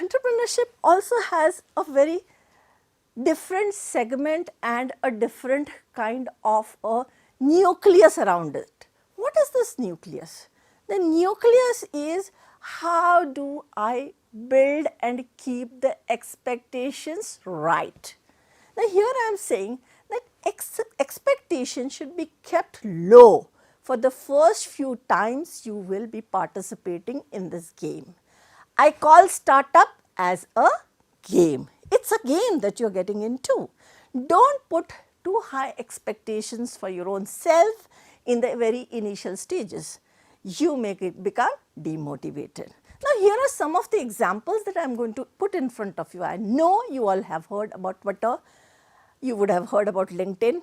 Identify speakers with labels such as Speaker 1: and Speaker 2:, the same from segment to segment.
Speaker 1: entrepreneurship also has a very different segment and a different kind of a nucleus around it. What is this nucleus? The nucleus is how do I build and keep the expectations right. Now, here I am saying that expectation should be kept low for the first few times you will be participating in this game. I call startup as a game. It's a game that you are getting into. Don't put too high expectations for your own self in the very initial stages. You make it become demotivated. Now, here are some of the examples that I am going to put in front of you. I know you all have heard about Twitter, you would have heard about LinkedIn,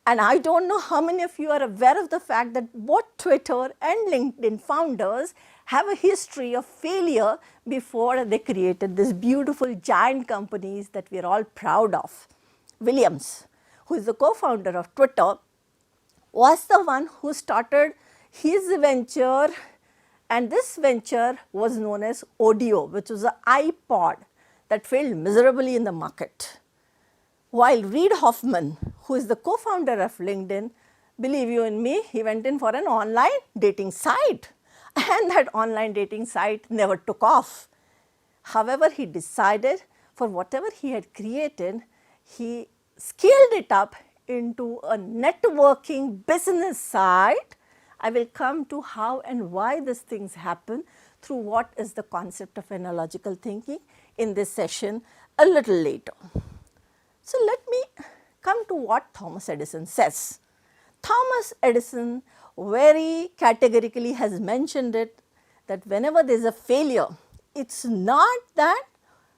Speaker 1: and I don't know how many of you are aware of the fact that both Twitter and LinkedIn founders have a history of failure before they created these beautiful giant companies that we are all proud of. Williams, who is the co-founder of Twitter, was the one who started his venture, and this venture was known as Audio, which was an iPod that failed miserably in the market. While Reid Hoffman, who is the co-founder of LinkedIn, believe you in me, he went in for an online dating site, and that online dating site never took off. However, he decided for whatever he had created, he scaled it up into a networking business site. I will come to how and why these things happen through what is the concept of analogical thinking in this session a little later. So, let me come to what Thomas Edison says. Thomas Edison very categorically has mentioned it, that whenever there is a failure, it is not that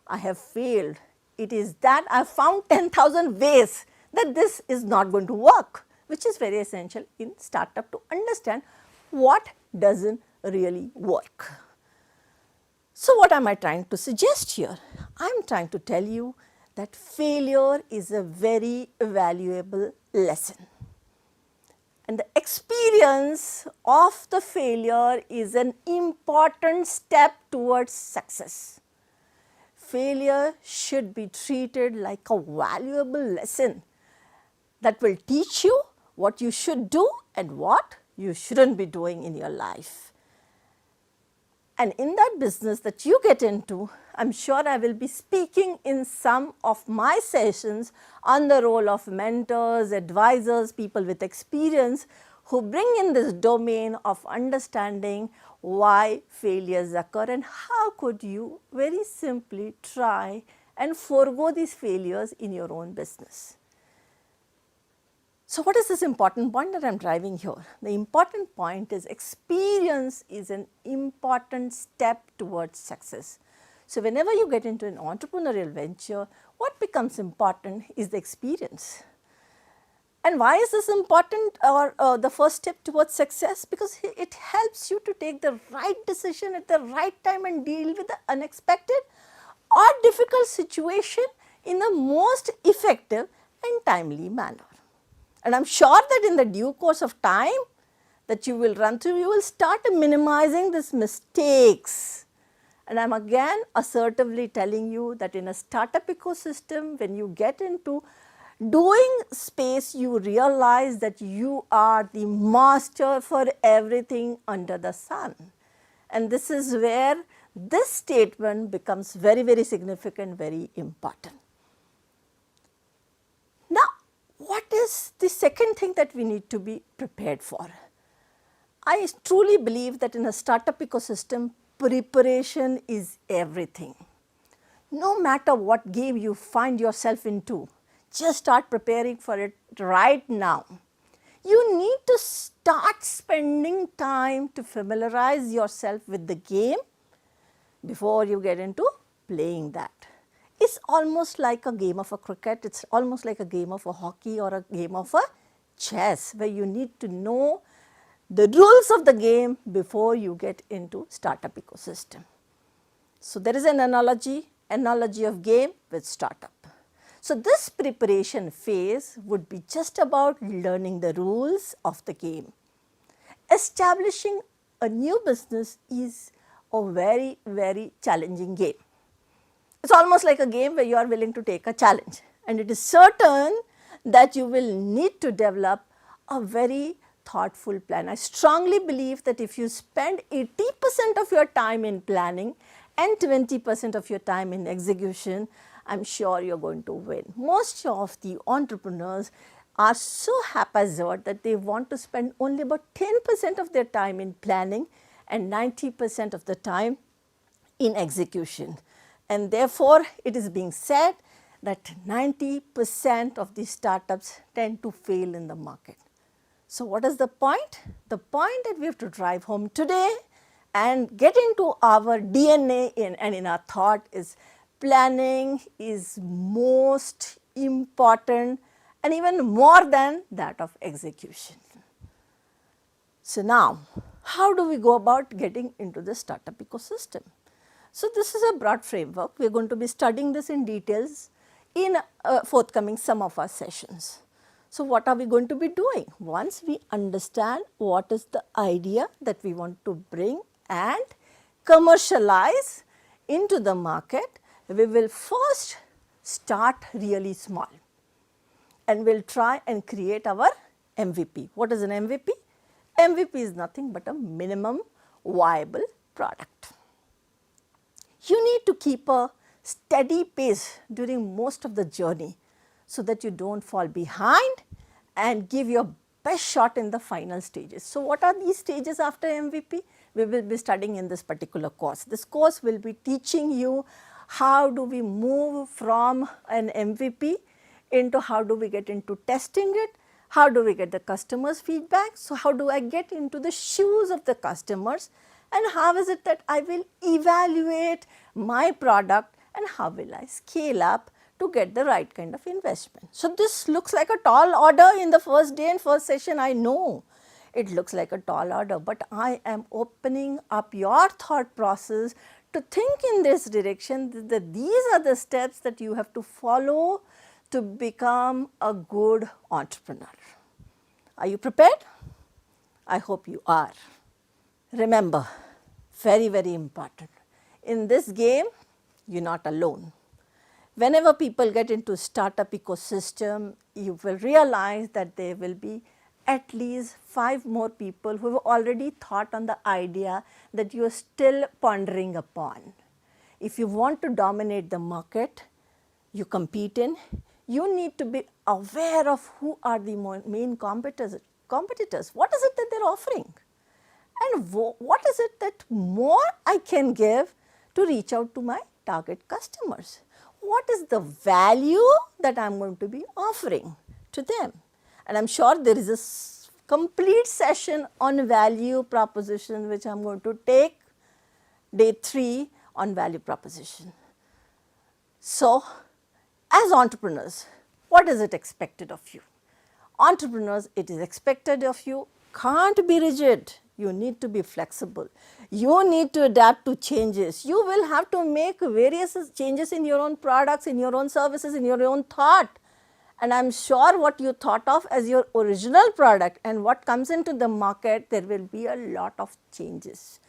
Speaker 1: I have failed, it is that I have found 10,000 ways that this is not going to work, which is very essential in startup to understand what does not really work. So, what am I trying to suggest here? I am trying to tell you that failure is a very valuable lesson, and the experience of the failure is an important step towards success. Failure should be treated like a valuable lesson that will teach you what you should do and what you shouldn't be doing in your life. And in that business that you get into, I am sure I will be speaking in some of my sessions on the role of mentors, advisors, people with experience who bring in this domain of understanding why failures occur and how could you very simply try and forego these failures in your own business. So, what is this important point that I am driving here? The important point is experience is an important step towards success. So, whenever you get into an entrepreneurial venture, what becomes important is the experience. And why is this important, or the first step towards success? Because it helps you to take the right decision at the right time and deal with the unexpected or difficult situation in the most effective and timely manner. And I am sure that in the due course of time that you will run through, you will start minimizing these mistakes. And I am again assertively telling you that in a startup ecosystem, when you get into doing space, you realize that you are the master for everything under the sun. And this is where this statement becomes very, very significant, very important. Now, what is the second thing that we need to be prepared for? I truly believe that in a startup ecosystem, preparation is everything. No matter what game you find yourself into, just start preparing for it right now. You need to start spending time to familiarize yourself with the game before you get into playing that. It's almost like a game of a cricket, it's almost like a game of a hockey or a game of a chess, where you need to know the rules of the game before you get into startup ecosystem. So, there is an analogy of game with startup. So, this preparation phase would be just about learning the rules of the game. Establishing a new business is a very, very challenging game. It's almost like a game where you are willing to take a challenge, and it is certain that you will need to develop a very thoughtful plan. I strongly believe that if you spend 80% of your time in planning and 20% of your time in execution, I am sure you are going to win. Most of the entrepreneurs are so haphazard that they want to spend only about 10% of their time in planning and 90% of the time in execution. And therefore, it is being said that 90% of the startups tend to fail in the market. So, what is the point? The point that we have to drive home today and get into our DNA and in our thought is planning is most important and even more than that of execution. So, now how do we go about getting into the startup ecosystem? So, this is a broad framework. We are going to be studying this in details in forthcoming some of our sessions. So, what are we going to be doing? Once we understand what is the idea that we want to bring and commercialize into the market, we will first start really small and we will try and create our MVP. What is an MVP? MVP is nothing but a minimum viable product. You need to keep a steady pace during most of the journey so that you do not fall behind and give your best shot in the final stages. So, what are these stages after MVP? We will be studying in this particular course. This course will be teaching you how do we move from an MVP into how do we get into testing it, how do we get the customers' feedback. So, how do I get into the shoes of the customers, and how is it that I will evaluate my product and how will I scale up to get the right kind of investment. So, this looks like a tall order in the first day and first session, I know it looks like a tall order, but I am opening up your thought process to think in this direction that these are the steps that you have to follow to become a good entrepreneur. Are you prepared? I hope you are. Remember, very, very important, in this game you are not alone. Whenever people get into startup ecosystem, you will realize that there will be at least 5 more people who have already thought on the idea that you are still pondering upon. If you want to dominate the market you compete in, you need to be aware of who are the main competitors. What is it that they are offering? And what is it that more I can give to reach out to my target customers? What is the value that I am going to be offering to them? And I am sure there is a complete session on value proposition which I am going to take day 3 on value proposition. So, as entrepreneurs, what is it expected of you? Entrepreneurs, it is expected of you, can't be rigid. You need to be flexible. You need to adapt to changes. You will have to make various changes in your own products, in your own services, in your own thought. And I am sure what you thought of as your original product and what comes into the market, there will be a lot of changes.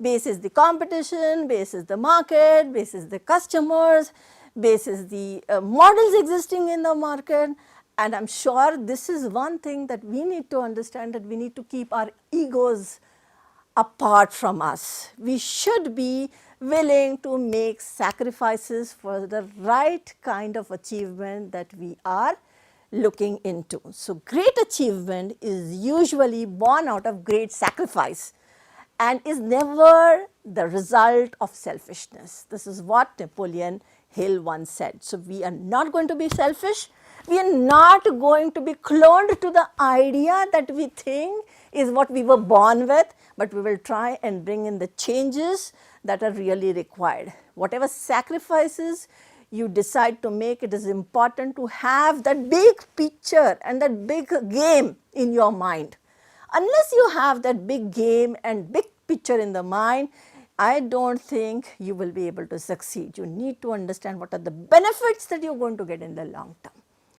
Speaker 1: Basis the competition, basis the market, basis the customers, basis the models existing in the market. And I am sure this is one thing that we need to understand, that we need to keep our egos apart from us. We should be willing to make sacrifices for the right kind of achievement that we are looking into. So, great achievement is usually born out of great sacrifice and is never the result of selfishness. This is what Napoleon Hill once said. So, we are not going to be selfish. We are not going to be cloned to the idea that we think is what we were born with, but we will try and bring in the changes that are really required. Whatever sacrifices you decide to make, it is important to have that big picture and that big game in your mind. Unless you have that big game and big picture in the mind, I do not think you will be able to succeed. You need to understand what are the benefits that you are going to get in the long term.